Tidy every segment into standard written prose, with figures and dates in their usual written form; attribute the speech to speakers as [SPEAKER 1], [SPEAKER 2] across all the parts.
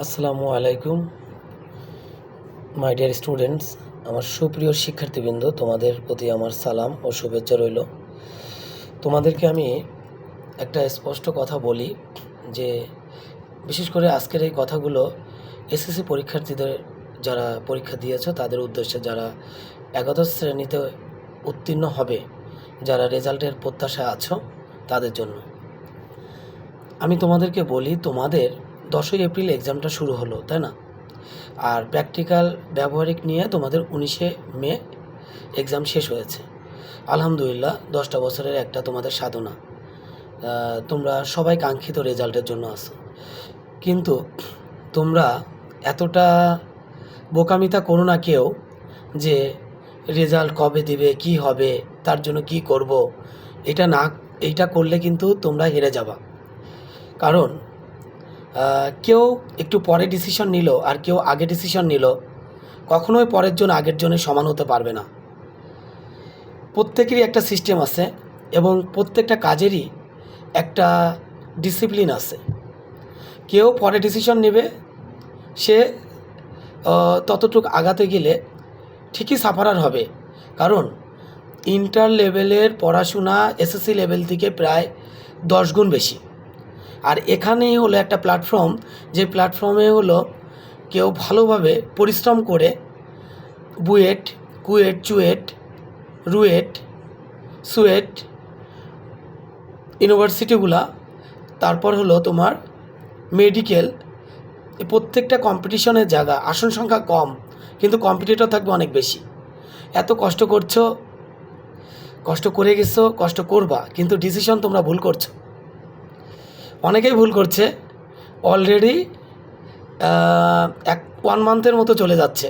[SPEAKER 1] আসসালামু আলাইকুম my dear students. আমার সুপ্রিয় শিক্ষার্থীবৃন্দ, তোমাদের প্রতি আমার সালাম ও শুভেচ্ছা রইল। তোমাদেরকে আমি একটা স্পষ্ট কথা বলি যে বিশেষ করে আজকের এই কথাগুলো এসএসসি পরীক্ষার্থীদের যারা পরীক্ষা দিয়েছো তাদের উদ্দেশ্যে, যারা একাদশ শ্রেণীতে উত্তীর্ণ হবে, যারা রেজাল্টের প্রত্যাশা আছো তাদের জন্য। আমি তোমাদেরকে বলি, তোমাদের 10ই এপ্রিল এক্সামটা শুরু হলো, তাই না? আর প্র্যাকটিক্যাল ব্যবহারিক নিয়ে তোমাদের 19শে মে এক্সাম শেষ হয়েছে। আলহামদুলিল্লাহ, 10টা বছরের একটা তোমাদের সাধনা। তোমরা সবাই কাঙ্ক্ষিত রেজাল্টের জন্য আসো, কিন্তু তোমরা এতটা বোকামিতা করো না কেউ যে রেজাল্ট কবে দিবে, কি হবে, তার জন্য কি করব। এইটা করলে কিন্তু তোমরা হেরে যাবা। কারণ কেউ একটু পরে ডিসিশন নিল আর কেউ আগে ডিসিশন নিল, কখনোই পরের জন আগের জনের সমান হতে পারবে না। প্রত্যেকেরই একটা সিস্টেম আছে এবং প্রত্যেকটা কাজেরই একটা ডিসিপ্লিন আছে। কেউ পরে ডিসিশন নেবে, সে ততটুকু আগাতে গেলে ঠিকই সাফারার হবে। কারণ ইন্টার লেভেলের পড়াশোনা এসএসসি লেভেল থেকে প্রায় 10 গুণ বেশি। আর এখানেই হলো একটা প্ল্যাটফর্ম, যে প্ল্যাটফর্মে হলো কেউ ভালোভাবে পরিশ্রম করে বুয়েট, কুয়েট, চুয়েট, রুয়েট, সুয়েট ইউনিভার্সিটিগুলা, তারপর হলো তোমার মেডিকেল, প্রত্যেকটা কম্পিটিশনের জায়গা, আসন সংখ্যা কম কিন্তু কম্পিটিটর থাকবে অনেক বেশি। এত কষ্ট করছো, কষ্ট করে গেছো, কষ্ট করবা, কিন্তু ডিসিশন তোমরা ভুল করছো। অনেকেই ভুল করছে। অলরেডি 1 মান্থের মতো চলে যাচ্ছে,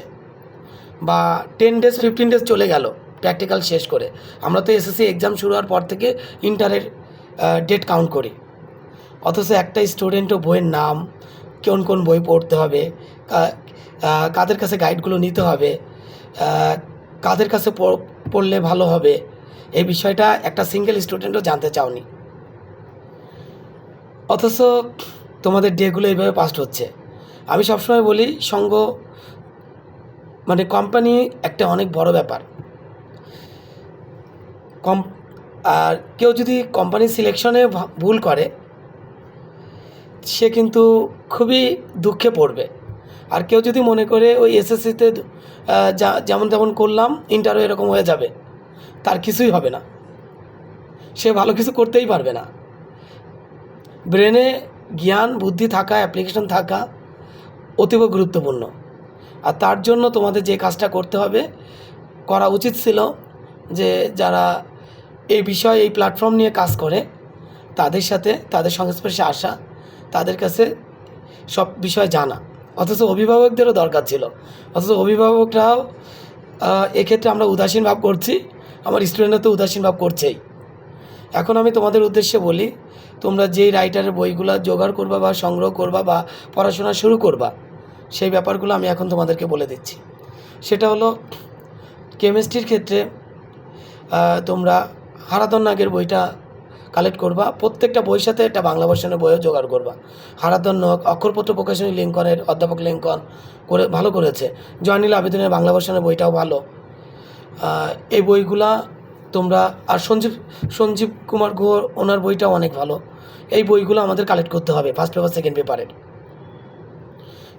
[SPEAKER 1] বা 10 ডেজ 15 ডেজ চলে গেল প্র্যাকটিক্যাল শেষ করে। আমরা তো এসএসসি এক্সাম শুরু হওয়ার পর থেকে ইন্টারের ডেট কাউন্ট করি, অথচ একটা স্টুডেন্টও বইয়ের নাম, কোন কোন বই পড়তে হবে, কাদের কাছে গাইডগুলো নিতে হবে, কাদের কাছে পড়লে ভালো হবে, এই বিষয়টা একটা সিঙ্গেল স্টুডেন্টও জানতে চাওনি। অথচ তোমাদের ডেগুলো এইভাবে পাস্ট হচ্ছে। আমি সবসময় বলি, সঙ্গ মানে কোম্পানি একটা অনেক বড় ব্যাপার। আর কেউ যদি কোম্পানি সিলেকশনে ভুল করে, সে কিন্তু খুবই দুঃখে পড়বে। আর কেউ যদি মনে করে ওই এসএসসিতে যেমন তেমন করলাম, ইন্টারও এরকম হয়ে যাবে, তার কিছুই হবে না, সে ভালো কিছু করতেই পারবে না। ব্রেনে জ্ঞান বুদ্ধি থাকা, অ্যাপ্লিকেশন থাকা অতীব গুরুত্বপূর্ণ। আর তার জন্য তোমাদের যে কাজটা করতে হবে, করা উচিত ছিল যে যারা এই বিষয়, এই প্ল্যাটফর্ম নিয়ে কাজ করে, তাদের সাথে তাদের সংস্পর্শে আসা, তাদের কাছে সব বিষয় জানা। অথচ অভিভাবকদেরও দরকার ছিল, অথচ অভিভাবকরাও এক্ষেত্রে আমরা উদাসীন ভাব করছি, আমার স্টুডেন্টরা তো উদাসীন ভাব করছেই। এখন আমি তোমাদের উদ্দেশ্যে বলি, তোমরা যেই রাইটারের বইগুলো জোগাড় করবা বা সংগ্রহ করবা বা পড়াশোনা শুরু করবা, সেই ব্যাপারগুলো আমি এখন তোমাদেরকে বলে দিচ্ছি। সেটা হলো, কেমিস্ট্রির ক্ষেত্রে তোমরা হারাধন নাগের বইটা কালেক্ট করবা। প্রত্যেকটা বইয়ের সাথে একটা বাংলা ভার্সনের বইও জোগাড় করবা। হারাধন নাগ, অক্ষরপত্র প্রকাশনী লিঙ্কনের, অধ্যাপক লিঙ্কন করে ভালো করেছে। জয়নুল আবেদিনের বাংলা ভার্সনের বইটাও ভালো। এই বইগুলা তোমরা, আর সঞ্জীব কুমার গুহ, ওনার বইটাও অনেক ভালো। এই বইগুলো আমাদের কালেক্ট করতে হবে ফার্স্ট পেপার সেকেন্ড পেপারের।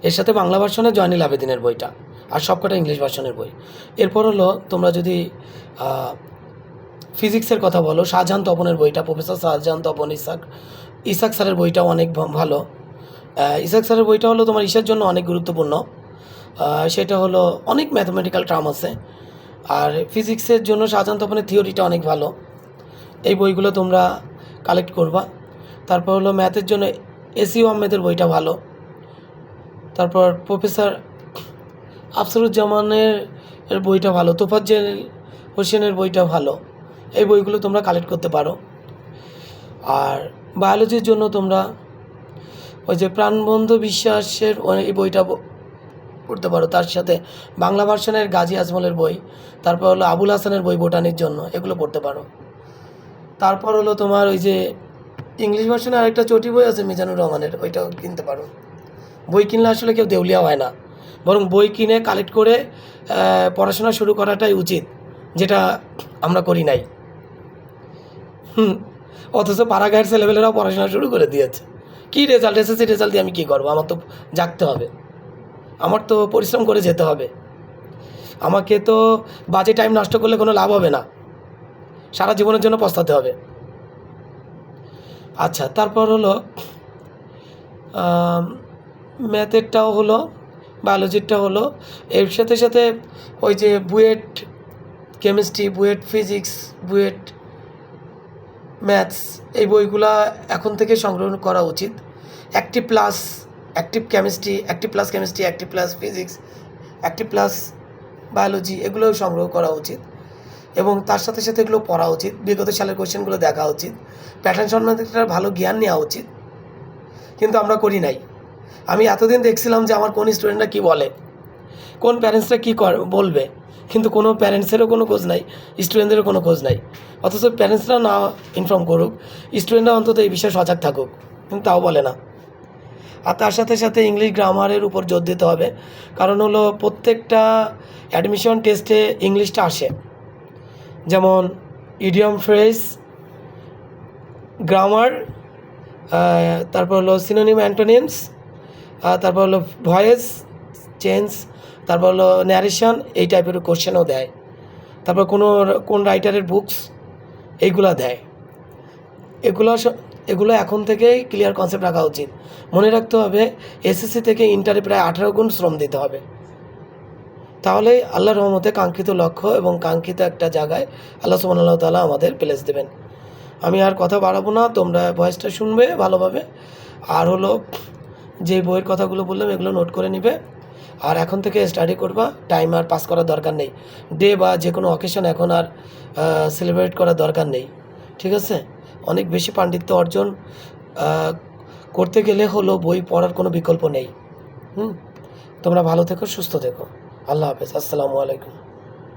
[SPEAKER 1] এর সাথে বাংলা ভার্সনের জয়নুল আবেদিনের বইটা, আর সবকটা ইংলিশ ভার্সনের বই। এরপর হলো, তোমরা যদি ফিজিক্সের কথা বলো, শাহজাহান তপনের বইটা, প্রফেসর শাহজাহান তপন, ইসাক স্যারের বইটাও অনেক ভালো। ইসাক স্যারের বইটা হলো তোমার ইসের জন্য অনেক গুরুত্বপূর্ণ। সেটা হলো অনেক ম্যাথমেটিক্যাল টার্ম আছে। আর ফিজিক্সের জন্য শাহজাহান তপনের থিওরিটা অনেক ভালো। এই বইগুলো তোমরা কালেক্ট করবা। তারপর হলো ম্যাথের জন্য এসি আহমেদের বইটা ভালো। তারপর প্রফেসর আফসারুজ্জামানের বইটা ভালো, তোফাজ্জল হোসেনের বইটা ভালো। এই বইগুলো তোমরা কালেক্ট করতে পারো। আর বায়োলজির জন্য তোমরা ওই যে প্রাণবন্ধু বিশ্বাসের এই বইটা পড়তে পারো। তার সাথে বাংলা ভার্সনের গাজী আজমলের বই, তারপর হলো আবুল হাসানের বই বোটানির জন্য, এগুলো পড়তে পারো। তারপর হলো তোমার ওই যে ইংলিশ ভার্সনে আরেকটা চটি বই আছে মিজানুর রহমানের, ওইটাও কিনতে পারো। বই কিনলে আসলে কেউ দেউলিয়া হয় না, বরং বই কিনে কালেক্ট করে পড়াশোনা শুরু করাটাই উচিত, যেটা আমরা করি নাই। অথচ পাড়াগাঁয়ের ছেলেবেলেরাও পড়াশোনা শুরু করে দিয়েছে। কী রেজাল্ট এসেছে, রেজাল্ট দিয়ে আমি কী করবো? আমার তো জাগতে হবে, আমার তো পরিশ্রম করে যেতে হবে, আমাকে তো বাজে টাইম নষ্ট করলে কোনো লাভ হবে না, সারা জীবনের জন্য পস্তাতে হবে। আচ্ছা, তারপর হলো ম্যাথেরটাও হলো, বায়োলজিরটা হলো, এর সাথে সাথে ওই যে BUET chemistry, BUET physics, BUET maths, এই বইগুলা এখন থেকে সংগ্রহ করা উচিত। Active plus active chemistry, active plus chemistry, active plus physics, active plus biology, এগুলোও সংগ্রহ করা উচিত এবং তার সাথে সাথে এগুলো পড়া উচিত, বিগত সালের কোয়েশ্চেনগুলো দেখা উচিত, প্যাটার্ন সম্বন্ধে একটা ভালো জ্ঞান নেওয়া উচিত। কিন্তু আমরা করি নাই। আমি এতদিন দেখছিলাম যে আমার কোন স্টুডেন্টরা কী বলে, কোন প্যারেন্টসরা কী বলবে, কিন্তু কোনো প্যারেন্টসেরও কোনো খোঁজ নাই, স্টুডেন্টদেরও কোনো খোঁজ নাই। অথচ প্যারেন্টসরা না ইনফর্ম করুক, স্টুডেন্টরা অন্তত এই বিষয়ে সজাগ থাকুক, কিন্তু তাও বলে না। আর তার সাথে সাথে ইংলিশ গ্রামারের উপর জোর দিতে হবে, কারণ হলো প্রত্যেকটা অ্যাডমিশন টেস্টে ইংলিশটা আসে, যেমন ইডিয়ম, ফ্রেজ, গ্রামার, তারপর হলো সিনোনিম, অ্যান্টোনিমস, তারপর হলো ভয়েস চেঞ্জ, তারপর হলো ন্যারেশন, এই টাইপের কোশ্চেনও দেয়। তারপর কোন রাইটারের বুকস, এইগুলো দেয়। এগুলো এখন থেকেই ক্লিয়ার কনসেপ্ট রাখা উচিত। মনে রাখতে হবে এসএসসি থেকে ইন্টারে প্রায় 18 গুণ শ্রম দিতে হবে, তাহলে আল্লাহর রহমতে কাঙ্ক্ষিত লক্ষ্য এবং কাঙ্ক্ষিত একটা জায়গায় আল্লাহ সুবহানাহু ওয়া তাআলা আমাদের প্লেস দেবেন। আমি আর কথা বাড়াবো না, তোমরা ভয়েসটা শুনবে ভালোভাবে, আর হলো যে বইয়ের কথাগুলো বললাম এগুলো নোট করে নিবে, আর এখন থেকে স্টাডি করবা। টাইম আর পাস করার দরকার নেই, ডে বা যে কোনো অকেশন এখন আর সেলিব্রেট করার দরকার নেই, ঠিক আছে? অনেক বেশি পাণ্ডিত্য অর্জন করতে গেলে হলো বই পড়ার কোনো বিকল্প নেই। তোমরা ভালো থেকো, সুস্থ থেকো। আল্লাহ হাফেজ, আসসালামু আলাইকুম।